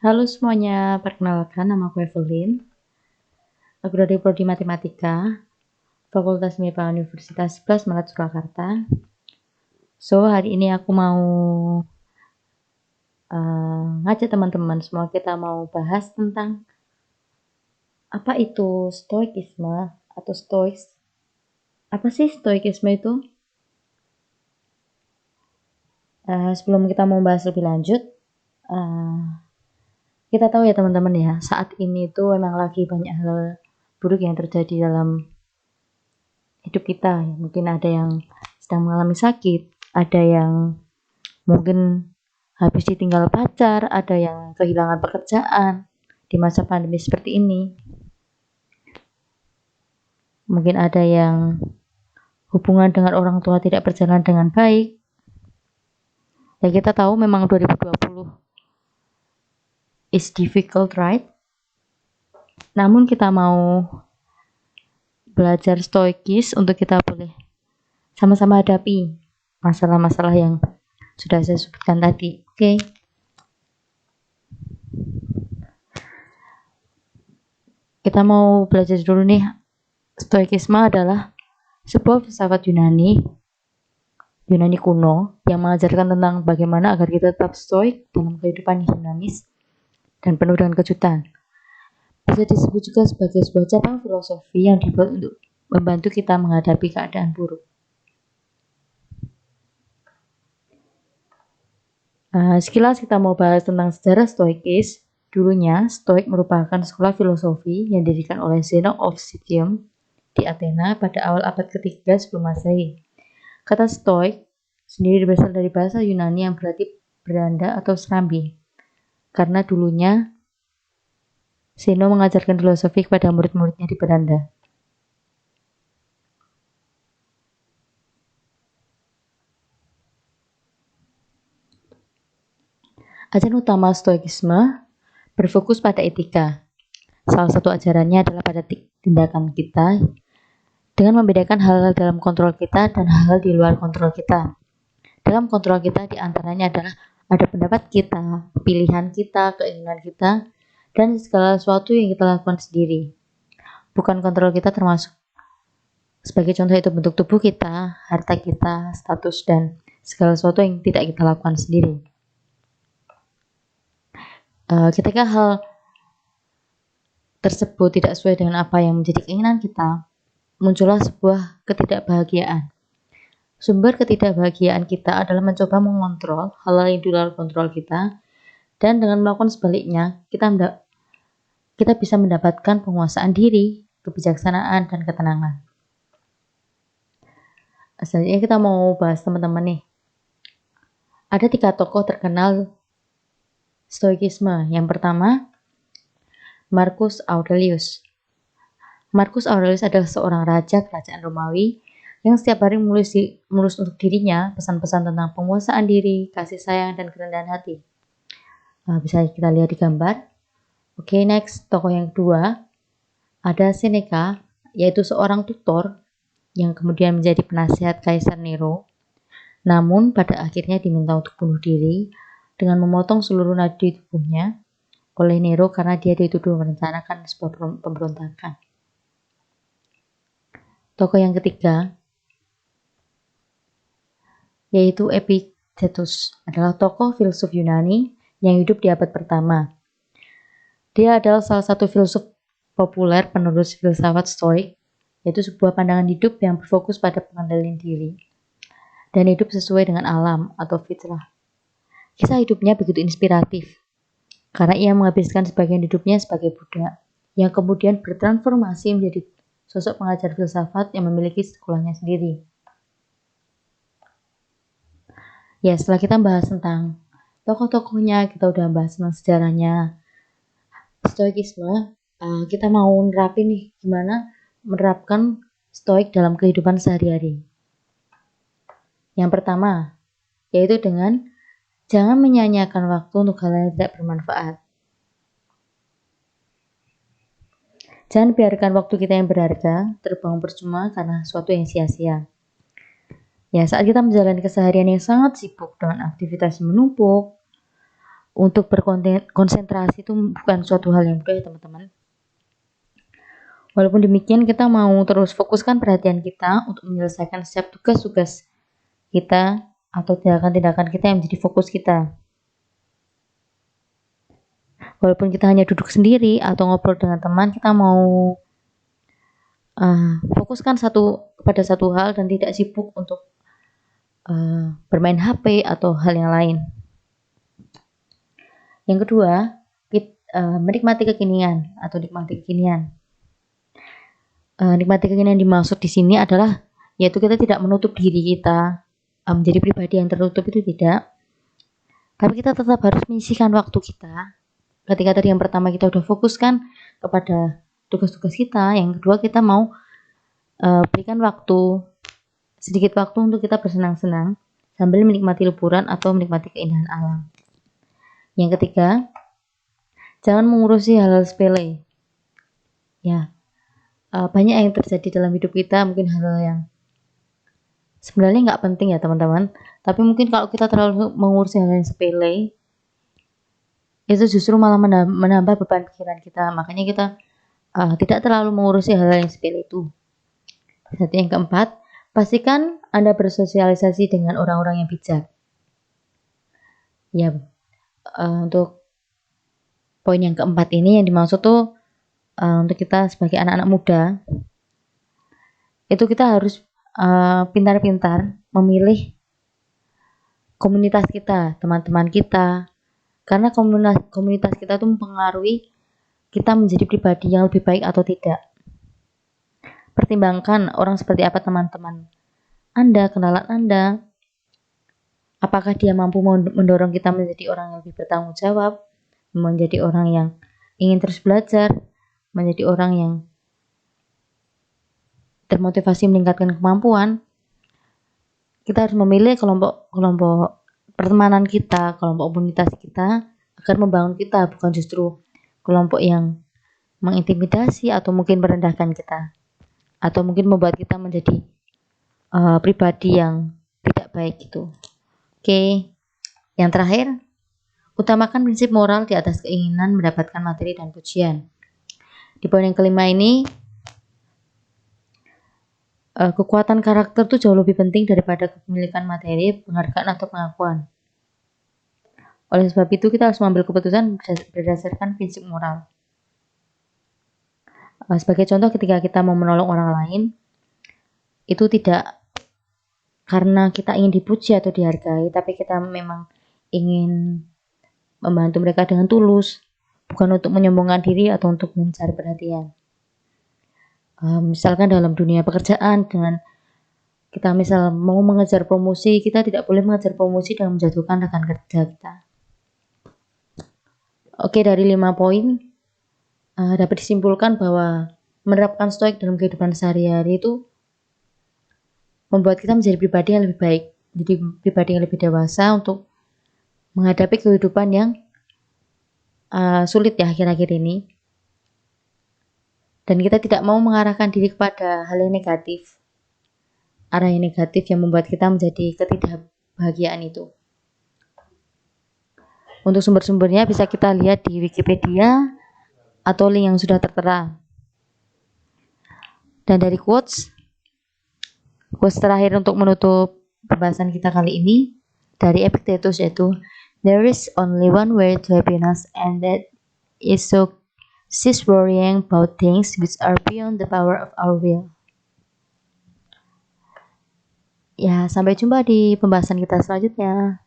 Halo semuanya, perkenalkan nama aku Evelyn. Aku dari Prodi Matematika, Fakultas MIPA Universitas 11 Maret Surakarta. Hari ini aku mau ngajak teman-teman semua, kita mau bahas tentang apa itu stoikisme atau stoics. Apa sih stoikisme itu? Sebelum kita mau bahas lebih lanjut, kita tahu ya teman-teman ya, saat ini tuh memang lagi banyak hal buruk yang terjadi dalam hidup kita. Mungkin ada yang sedang mengalami sakit, ada yang mungkin habis ditinggal pacar, ada yang kehilangan pekerjaan di masa pandemi seperti ini. Mungkin ada yang hubungan dengan orang tua tidak berjalan dengan baik. Ya kita tahu memang 2020 is difficult, right? Namun kita mau belajar stoikis untuk kita boleh sama-sama hadapi masalah-masalah yang sudah saya sebutkan tadi. Oke. Kita mau belajar dulu nih. Stoikisme adalah sebuah filsafat Yunani kuno yang mengajarkan tentang bagaimana agar kita tetap stoik dalam kehidupan yang dinamis dan penuh dengan kejutan. Bisa disebut juga sebagai sebuah cabang filosofi yang dibuat untuk membantu kita menghadapi keadaan buruk. Sekilas kita mau bahas tentang sejarah stoikis. Dulunya, stoik merupakan sekolah filosofi yang didirikan oleh Zeno of Citium di Athena pada awal abad ke-3 sebelum Masehi. Kata stoik sendiri berasal dari bahasa Yunani yang berarti beranda atau serambi. Karena dulunya Zeno mengajarkan filosofi kepada murid-muridnya di beranda. Ajaran utama stoikisme berfokus pada etika. Salah satu ajarannya adalah pada tindakan kita dengan membedakan hal-hal dalam kontrol kita dan hal-hal di luar kontrol kita. Dalam kontrol kita diantaranya adalah ada pendapat kita, pilihan kita, keinginan kita, dan segala sesuatu yang kita lakukan sendiri. Bukan kontrol kita termasuk sebagai contoh itu bentuk tubuh kita, harta kita, status, dan segala sesuatu yang tidak kita lakukan sendiri. Ketika hal tersebut tidak sesuai dengan apa yang menjadi keinginan kita, muncullah sebuah ketidakbahagiaan. Sumber ketidakbahagiaan kita adalah mencoba mengontrol hal-hal yang di luar kontrol kita, dan dengan melakukan sebaliknya, kita bisa mendapatkan penguasaan diri, kebijaksanaan, dan ketenangan. Selanjutnya kita mau bahas teman-teman nih. Ada 3 tokoh terkenal stoikisme. Yang pertama, Marcus Aurelius. Marcus Aurelius adalah seorang raja kerajaan Romawi yang setiap hari menulis untuk dirinya pesan-pesan tentang penguasaan diri, kasih sayang, dan kerendahan hati. Bisa kita lihat di gambar. Oke, next, tokoh yang kedua ada Seneca, yaitu seorang tutor yang kemudian menjadi penasihat Kaisar Nero. Namun pada akhirnya diminta untuk bunuh diri dengan memotong seluruh nadi tubuhnya oleh Nero karena dia dituduh merencanakan sebuah pemberontakan. Tokoh yang ketiga yaitu Epictetus, adalah tokoh filsuf Yunani yang hidup di abad pertama. Dia adalah salah satu filsuf populer penerus filsafat Stoik, yaitu sebuah pandangan hidup yang berfokus pada pengendalian diri dan hidup sesuai dengan alam atau fitrah. Kisah hidupnya begitu inspiratif karena ia menghabiskan sebagian hidupnya sebagai budak yang kemudian bertransformasi menjadi sosok pengajar filsafat yang memiliki sekolahnya sendiri. Ya, setelah kita bahas tentang tokoh-tokohnya, kita udah bahas tentang sejarahnya stoikisme, kita mau nerapin nih gimana menerapkan stoik dalam kehidupan sehari-hari. Yang pertama, yaitu dengan jangan menyia-nyiakan waktu untuk hal yang tidak bermanfaat. Jangan biarkan waktu kita yang berharga terbuang percuma karena sesuatu yang sia-sia. Ya, saat kita menjalani keseharian yang sangat sibuk dengan aktivitas yang menumpuk, untuk berkonsentrasi itu bukan suatu hal yang mudah ya teman-teman. Walaupun demikian, kita mau terus fokuskan perhatian kita untuk menyelesaikan setiap tugas-tugas kita atau tindakan-tindakan kita yang menjadi fokus kita. Walaupun kita hanya duduk sendiri atau ngobrol dengan teman, kita mau fokuskan pada satu hal dan tidak sibuk untuk bermain HP atau hal yang lain. Yang kedua, menikmati kekinian atau nikmati kekinian. Nikmati kekinian dimaksud di sini adalah yaitu kita tidak menutup diri kita menjadi pribadi yang tertutup, itu tidak. Tapi kita tetap harus menyisihkan waktu kita. Ketika tadi yang pertama kita udah fokuskan kepada tugas-tugas kita, yang kedua kita mau berikan sedikit waktu untuk kita bersenang-senang sambil menikmati liburan atau menikmati keindahan alam. Yang ketiga, jangan mengurusi hal-hal sepele. Ya, banyak yang terjadi dalam hidup kita, mungkin hal-hal yang sebenarnya nggak penting ya teman-teman, tapi mungkin kalau kita terlalu mengurusi hal yang sepele, itu justru malah menambah beban pikiran kita. Makanya kita tidak terlalu mengurusi hal-hal yang sepele itu. Satu. Yang keempat, pastikan Anda bersosialisasi dengan orang-orang yang bijak. Ya, untuk poin yang keempat ini yang dimaksud tuh untuk kita sebagai anak-anak muda, itu kita harus pintar-pintar memilih komunitas kita, teman-teman kita, karena komunitas kita tuh mempengaruhi kita menjadi pribadi yang lebih baik atau tidak. Pertimbangkan orang seperti apa teman-teman Anda, kenalan Anda. Apakah dia mampu mendorong kita menjadi orang yang lebih bertanggung jawab, menjadi orang yang ingin terus belajar, menjadi orang yang termotivasi meningkatkan kemampuan. Kita harus memilih kelompok pertemanan kita, kelompok komunitas kita agar membangun kita, bukan justru kelompok yang mengintimidasi atau mungkin merendahkan kita, atau mungkin membuat kita menjadi pribadi yang tidak baik gitu. Oke, yang terakhir, utamakan prinsip moral di atas keinginan mendapatkan materi dan pujian. Di poin yang kelima ini, kekuatan karakter itu jauh lebih penting daripada kepemilikan materi, penghargaan atau pengakuan. Oleh sebab itu kita harus mengambil keputusan berdasarkan prinsip moral. Sebagai contoh, ketika kita mau menolong orang lain, itu tidak karena kita ingin dipuji atau dihargai, tapi kita memang ingin membantu mereka dengan tulus, bukan untuk menyombongkan diri atau untuk mencari perhatian. Misalkan dalam dunia pekerjaan, dengan kita misal mau mengejar promosi, kita tidak boleh mengejar promosi dengan menjatuhkan rekan kerja kita. Oke, dari 5 poin dapat disimpulkan bahwa menerapkan stoik dalam kehidupan sehari-hari itu membuat kita menjadi pribadi yang lebih baik, jadi pribadi yang lebih dewasa untuk menghadapi kehidupan yang sulit ya akhir-akhir ini. Dan kita tidak mau mengarahkan diri kepada hal yang negatif, arah yang negatif yang membuat kita menjadi ketidakbahagiaan itu. Untuk sumber-sumbernya bisa kita lihat di Wikipedia atau link yang sudah tertera. Dan dari quotes terakhir untuk menutup pembahasan kita kali ini dari Epictetus, yaitu there is only one way to happiness, and that is to cease worrying about things which are beyond the power of our will. Ya, sampai jumpa di pembahasan kita selanjutnya.